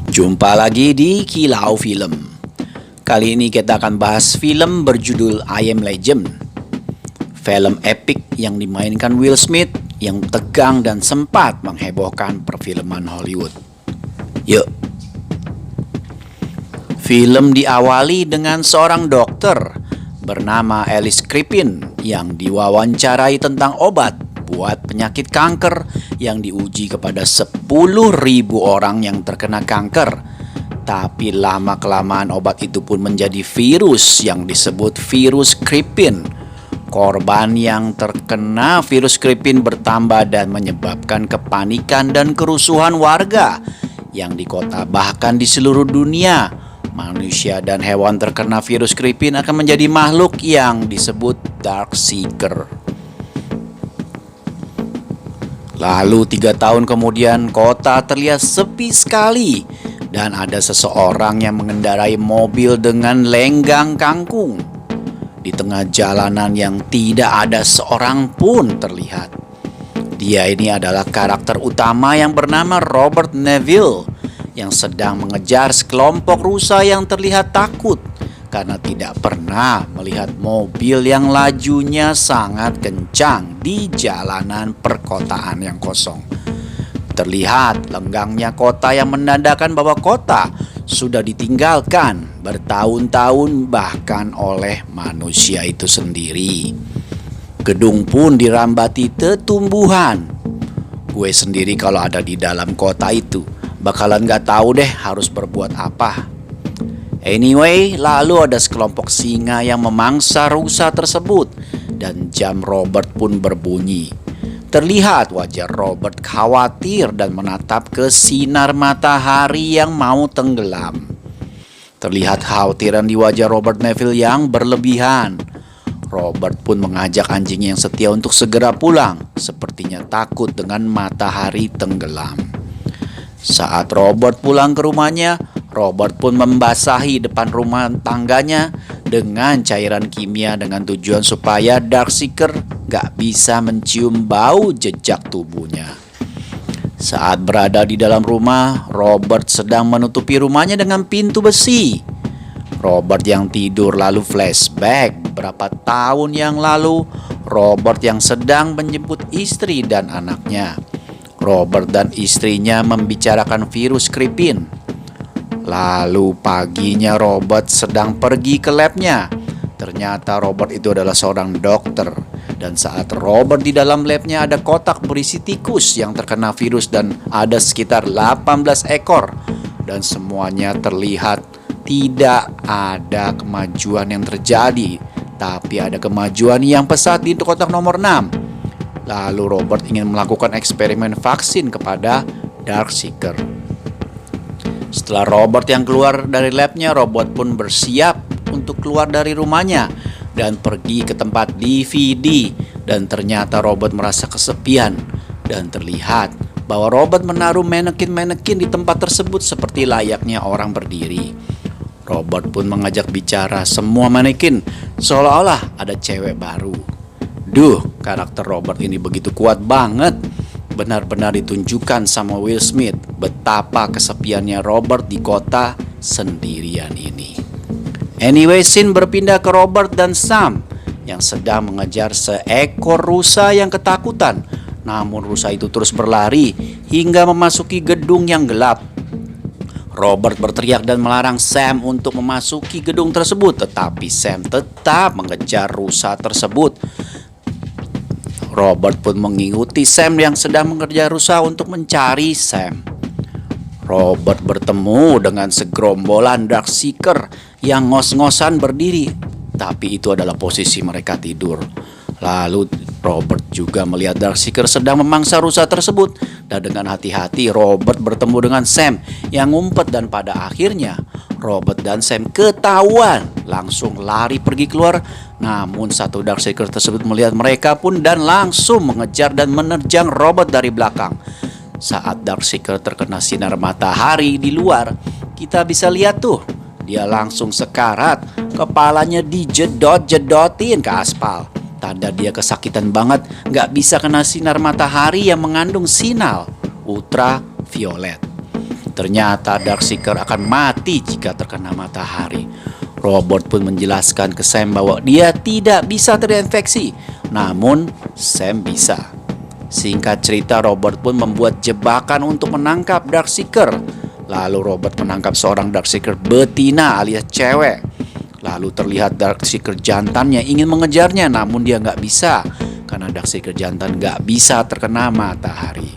Jumpa lagi di Kilau Film. Kali ini kita akan bahas film berjudul I Am Legend. Film epik yang dimainkan Will Smith yang tegang dan sempat menghebohkan perfilman Hollywood. Yuk. Film diawali dengan seorang dokter bernama Alice Crippen yang diwawancarai tentang obat buat penyakit kanker yang diuji kepada 10.000 orang yang terkena kanker. Tapi lama-kelamaan obat itu pun menjadi virus yang disebut virus Crippen. Korban yang terkena virus Crippen bertambah dan menyebabkan kepanikan dan kerusuhan warga yang di kota bahkan di seluruh dunia. Manusia dan hewan terkena virus Crippen akan menjadi makhluk yang disebut Dark Seeker. Lalu 3 tahun kemudian kota terlihat sepi sekali dan ada seseorang yang mengendarai mobil dengan lenggang kangkung. Di tengah jalanan yang tidak ada seorang pun terlihat. Dia ini adalah karakter utama yang bernama Robert Neville yang sedang mengejar sekelompok rusa yang terlihat takut karena tidak pernah melihat mobil yang lajunya sangat kencang di jalanan perkotaan yang kosong. Terlihat lenggangnya kota yang menandakan bahwa kota sudah ditinggalkan bertahun-tahun bahkan oleh manusia itu sendiri. Gedung pun dirambati tetumbuhan. Gue sendiri kalau ada di dalam kota itu bakalan gak tahu deh harus berbuat apa. Anyway, lalu ada sekelompok singa yang memangsa rusa tersebut dan jam Robert pun berbunyi. Terlihat wajah Robert khawatir dan menatap ke sinar matahari yang mau tenggelam. Terlihat khawatiran di wajah Robert Neville yang berlebihan. Robert pun mengajak anjingnya yang setia untuk segera pulang, sepertinya takut dengan matahari tenggelam. Saat Robert pulang ke rumahnya, Robert pun membasahi depan rumah tangganya dengan cairan kimia dengan tujuan supaya Darkseeker gak bisa mencium bau jejak tubuhnya. Saat berada di dalam rumah, Robert sedang menutupi rumahnya dengan pintu besi. Robert yang tidur lalu flashback beberapa tahun yang lalu, Robert yang sedang menjemput istri dan anaknya. Robert dan istrinya membicarakan virus Crippen. Lalu paginya Robert sedang pergi ke labnya. Ternyata Robert itu adalah seorang dokter. Dan saat Robert di dalam labnya ada kotak berisi tikus yang terkena virus dan ada sekitar 18 ekor. Dan semuanya terlihat tidak ada kemajuan yang terjadi. Tapi ada kemajuan yang pesat di kotak nomor 6. Lalu Robert ingin melakukan eksperimen vaksin kepada Darkseeker. Setelah Robert yang keluar dari labnya, Robert pun bersiap untuk keluar dari rumahnya dan pergi ke tempat DVD. Dan ternyata Robert merasa kesepian dan terlihat bahwa Robert menaruh manekin-manekin di tempat tersebut seperti layaknya orang berdiri. Robert pun mengajak bicara semua manekin seolah-olah ada cewek baru. Duh, karakter Robert ini begitu kuat banget. Benar-benar ditunjukkan sama Will Smith betapa kesepiannya Robert di kota sendirian ini. Anyway, scene berpindah ke Robert dan Sam yang sedang mengejar seekor rusa yang ketakutan. Namun rusa itu terus berlari hingga memasuki gedung yang gelap. Robert berteriak dan melarang Sam untuk memasuki gedung tersebut, tetapi Sam tetap mengejar rusa tersebut. Robert pun mengikuti Sam yang sedang mengejar rusa untuk mencari Sam. Robert bertemu dengan segerombolan Darkseeker yang ngos-ngosan berdiri, tapi itu adalah posisi mereka tidur. Lalu Robert juga melihat Darkseeker sedang memangsa rusa tersebut dan dengan hati-hati Robert bertemu dengan Sam yang ngumpet dan pada akhirnya Robert dan Sam ketahuan langsung lari pergi keluar. Namun satu Darkseeker tersebut melihat mereka pun dan langsung mengejar dan menerjang Robert dari belakang. Saat Darkseeker terkena sinar matahari di luar, kita bisa lihat tuh dia langsung sekarat, kepalanya dijedot-jedotin ke aspal. Tanda dia kesakitan banget, gak bisa kena sinar matahari yang mengandung sinyal ultraviolet. Ternyata Darkseeker akan mati jika terkena matahari. Robert pun menjelaskan ke Sam bahwa dia tidak bisa terinfeksi, namun Sam bisa. Singkat cerita, Robert pun membuat jebakan untuk menangkap Darkseeker. Lalu Robert menangkap seorang Darkseeker betina alias cewek. Lalu terlihat Darkseeker jantannya ingin mengejarnya, namun dia nggak bisa karena Darkseeker jantan nggak bisa terkena matahari.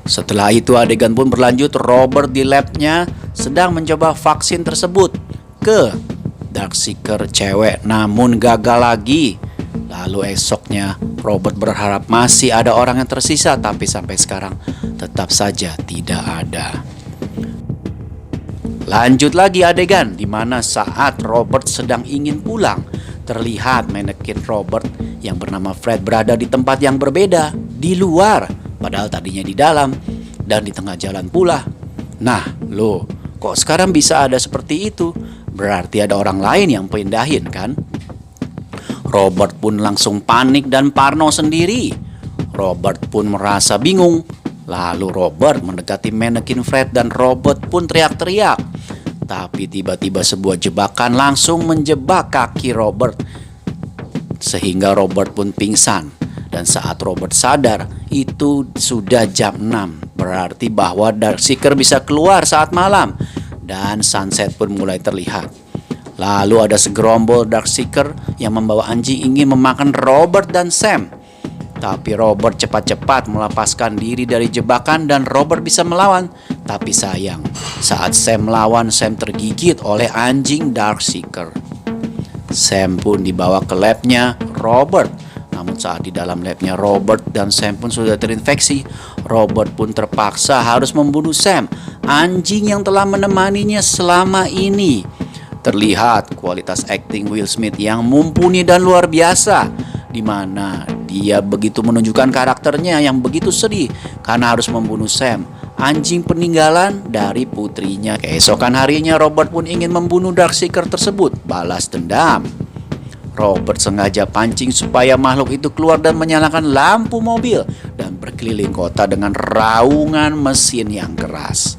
Setelah itu adegan pun berlanjut. Robert di labnya sedang mencoba vaksin tersebut ke Darkseeker cewek, namun gagal lagi. Lalu esoknya Robert berharap masih ada orang yang tersisa, tapi sampai sekarang tetap saja tidak ada. Lanjut lagi adegan di mana saat Robert sedang ingin pulang, terlihat manekin Robert yang bernama Fred berada di tempat yang berbeda, di luar, padahal tadinya di dalam dan di tengah jalan pula. Nah, loh, kok sekarang bisa ada seperti itu? Berarti ada orang lain yang pindahin kan? Robert pun langsung panik dan parno sendiri. Robert pun merasa bingung. Lalu Robert mendekati manekin Fred dan Robert pun teriak-teriak. Tapi tiba-tiba sebuah jebakan langsung menjebak kaki Robert, sehingga Robert pun pingsan. Dan saat Robert sadar, itu sudah jam 6. Berarti bahwa Darkseeker bisa keluar saat malam dan sunset pun mulai terlihat. Lalu ada segerombol Darkseeker yang membawa anjing ingin memakan Robert dan Sam. Tapi Robert cepat-cepat melepaskan diri dari jebakan dan Robert bisa melawan. Tapi sayang, saat Sam melawan, Sam tergigit oleh anjing Darkseeker. Sam pun dibawa ke labnya Robert. Namun saat di dalam labnya Robert dan Sam pun sudah terinfeksi. Robert pun terpaksa harus membunuh Sam, anjing yang telah menemaninya selama ini. Terlihat kualitas akting Will Smith yang mumpuni dan luar biasa, di mana dia begitu menunjukkan karakternya yang begitu sedih karena harus membunuh Sam, anjing peninggalan dari putrinya. Keesokan harinya Robert pun ingin membunuh Darkseeker tersebut, balas dendam. Robert sengaja pancing supaya makhluk itu keluar dan menyalakan lampu mobil dan berkeliling kota dengan raungan mesin yang keras.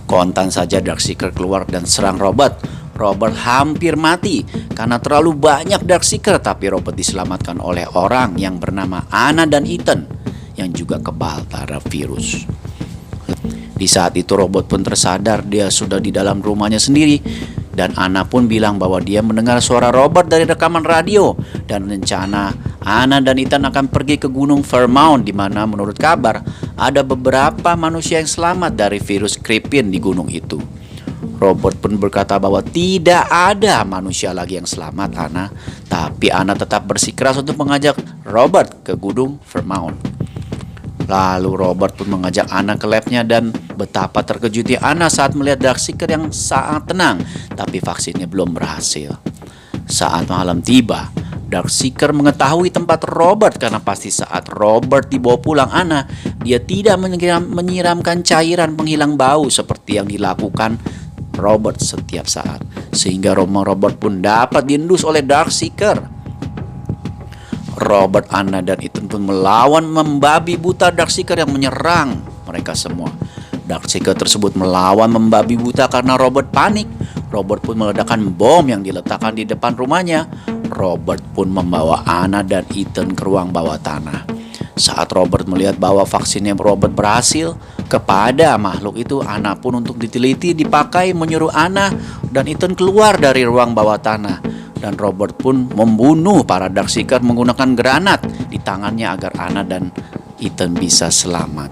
Kontan saja Darkseeker keluar dan serang Robert. Robert hampir mati karena terlalu banyak Darkseeker, tapi Robert diselamatkan oleh orang yang bernama Anna dan Ethan yang juga kebal terhadap virus. Di saat itu Robert pun tersadar dia sudah di dalam rumahnya sendiri. Dan Anna pun bilang bahwa dia mendengar suara Robert dari rekaman radio. Dan rencana Anna dan Ethan akan pergi ke Gunung Vermont, di mana menurut kabar ada beberapa manusia yang selamat dari virus Kripin di gunung itu. Robert pun berkata bahwa tidak ada manusia lagi yang selamat, Anna. Tapi Anna tetap bersikeras untuk mengajak Robert ke Gunung Vermont. Lalu Robert pun mengajak Anna ke labnya dan betapa terkejutnya Anna saat melihat Darkseeker yang sangat tenang, tapi vaksinnya belum berhasil. Saat malam tiba, Darkseeker mengetahui tempat Robert karena pasti saat Robert dibawa pulang Anna, dia tidak menyiramkan cairan penghilang bau seperti yang dilakukan Robert setiap saat, sehingga rumah Robert pun dapat diendus oleh Darkseeker. Robert, Anna, dan Ethan pun melawan membabi buta Darkseeker yang menyerang mereka semua. Darkseeker tersebut melawan membabi buta karena Robert panik. Robert pun meledakkan bom yang diletakkan di depan rumahnya. Robert pun membawa Anna dan Ethan ke ruang bawah tanah. Saat Robert melihat bahwa vaksinnya Robert berhasil kepada makhluk itu, Anna pun untuk diteliti dipakai menyuruh Anna dan Ethan keluar dari ruang bawah tanah. Dan Robert pun membunuh para Darkseeker menggunakan granat di tangannya agar Anna dan Ethan bisa selamat.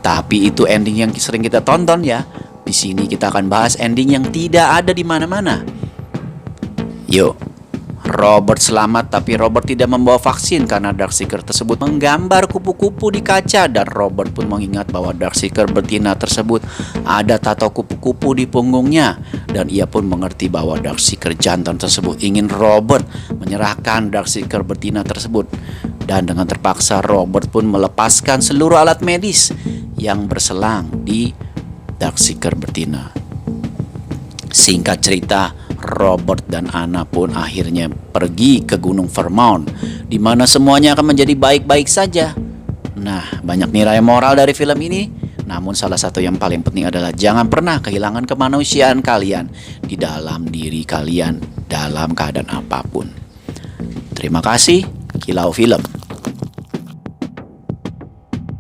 Tapi itu ending yang sering kita tonton ya. Di sini kita akan bahas ending yang tidak ada di mana-mana. Yuk, Robert selamat, tapi Robert tidak membawa vaksin karena Darkseeker tersebut menggambar kupu-kupu di kaca. Dan Robert pun mengingat bahwa Darkseeker betina tersebut ada tato kupu-kupu di punggungnya. Dan ia pun mengerti bahwa Darkseeker jantan tersebut ingin Robert menyerahkan Darkseeker betina tersebut. Dan dengan terpaksa Robert pun melepaskan seluruh alat medis yang berselang di Darkseeker betina. Singkat cerita, Robert dan Anna pun akhirnya pergi ke Gunung Vermont, di mana semuanya akan menjadi baik-baik saja. Nah, banyak nilai moral dari film ini. Namun salah satu yang paling penting adalah jangan pernah kehilangan kemanusiaan kalian di dalam diri kalian dalam keadaan apapun. Terima kasih, Kilau Film.